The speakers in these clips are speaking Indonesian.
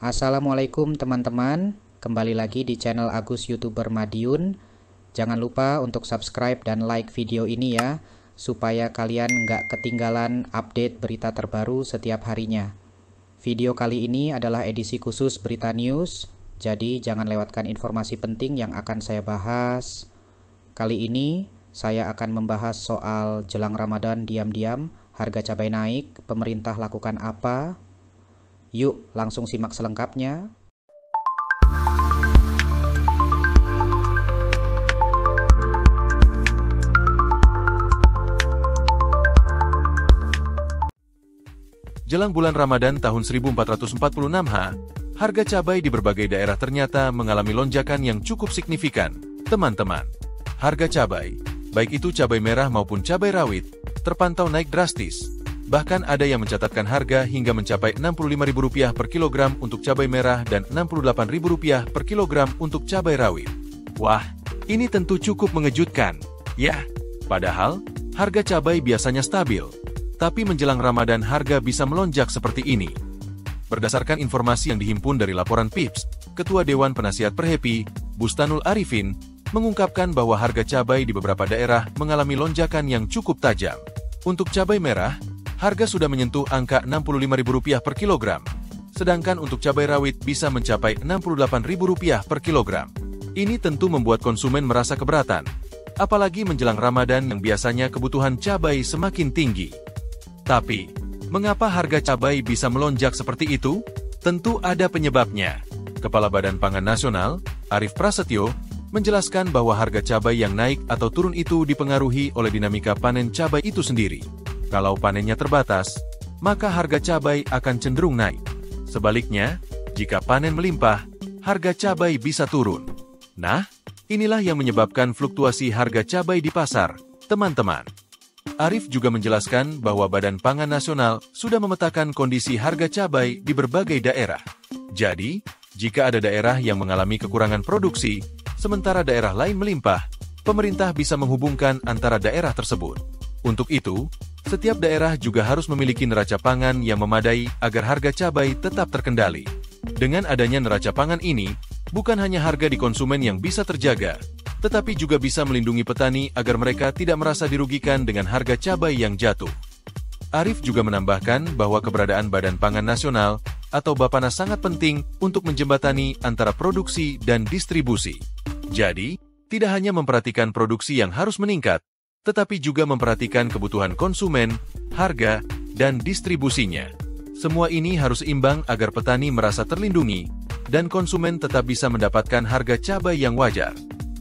Assalamualaikum teman-teman, kembali lagi di channel Agus YouTuber Madiun. Jangan lupa untuk subscribe dan like video ini ya, supaya kalian nggak ketinggalan update berita terbaru setiap harinya. Video kali ini adalah edisi khusus berita news, jadi jangan lewatkan informasi penting yang akan saya bahas. Kali ini saya akan membahas soal jelang Ramadan diam-diam, harga cabai naik, pemerintah lakukan apa? Yuk langsung simak selengkapnya. Jelang bulan Ramadan tahun 1446 harga cabai di berbagai daerah ternyata mengalami lonjakan yang cukup signifikan. Teman-teman, harga cabai, baik itu cabai merah maupun cabai rawit, terpantau naik drastis. Bahkan ada yang mencatatkan harga hingga mencapai Rp65.000 per kilogram untuk cabai merah dan Rp68.000 per kilogram untuk cabai rawit. Wah, ini tentu cukup mengejutkan. Ya, padahal harga cabai biasanya stabil. Tapi menjelang Ramadan harga bisa melonjak seperti ini. Berdasarkan informasi yang dihimpun dari laporan PIPS, Ketua Dewan Penasihat Perhepi, Bustanul Arifin, mengungkapkan bahwa harga cabai di beberapa daerah mengalami lonjakan yang cukup tajam. Untuk cabai merah, harga sudah menyentuh angka Rp65.000 per kilogram, sedangkan untuk cabai rawit bisa mencapai Rp68.000 per kilogram. Ini tentu membuat konsumen merasa keberatan, apalagi menjelang Ramadan yang biasanya kebutuhan cabai semakin tinggi. Tapi, mengapa harga cabai bisa melonjak seperti itu? Tentu ada penyebabnya. Kepala Badan Pangan Nasional, Arief Prasetyo, menjelaskan bahwa harga cabai yang naik atau turun itu dipengaruhi oleh dinamika panen cabai itu sendiri. Kalau panennya terbatas, maka harga cabai akan cenderung naik. Sebaliknya, jika panen melimpah, harga cabai bisa turun. Nah, inilah yang menyebabkan fluktuasi harga cabai di pasar, teman-teman. Arief juga menjelaskan bahwa Badan Pangan Nasional sudah memetakan kondisi harga cabai di berbagai daerah. Jadi, jika ada daerah yang mengalami kekurangan produksi, sementara daerah lain melimpah, pemerintah bisa menghubungkan antara daerah tersebut. Untuk itu, setiap daerah juga harus memiliki neraca pangan yang memadai agar harga cabai tetap terkendali. Dengan adanya neraca pangan ini, bukan hanya harga di konsumen yang bisa terjaga, tetapi juga bisa melindungi petani agar mereka tidak merasa dirugikan dengan harga cabai yang jatuh. Arief juga menambahkan bahwa keberadaan Badan Pangan Nasional atau Bapana sangat penting untuk menjembatani antara produksi dan distribusi. Jadi, tidak hanya memperhatikan produksi yang harus meningkat, tetapi juga memperhatikan kebutuhan konsumen, harga, dan distribusinya. Semua ini harus imbang agar petani merasa terlindungi, dan konsumen tetap bisa mendapatkan harga cabai yang wajar.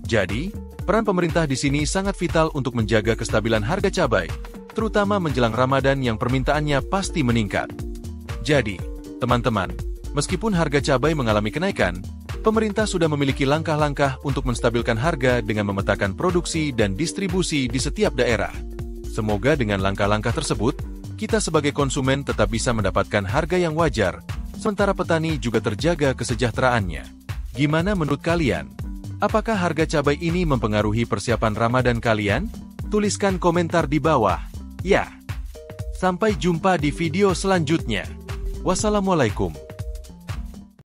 Jadi, peran pemerintah di sini sangat vital untuk menjaga kestabilan harga cabai, terutama menjelang Ramadan yang permintaannya pasti meningkat. Jadi, teman-teman, meskipun harga cabai mengalami kenaikan, pemerintah sudah memiliki langkah-langkah untuk menstabilkan harga dengan memetakan produksi dan distribusi di setiap daerah. Semoga dengan langkah-langkah tersebut, kita sebagai konsumen tetap bisa mendapatkan harga yang wajar, sementara petani juga terjaga kesejahteraannya. Gimana menurut kalian? Apakah harga cabai ini mempengaruhi persiapan Ramadan kalian? Tuliskan komentar di bawah. Ya. Sampai jumpa di video selanjutnya. Wassalamualaikum.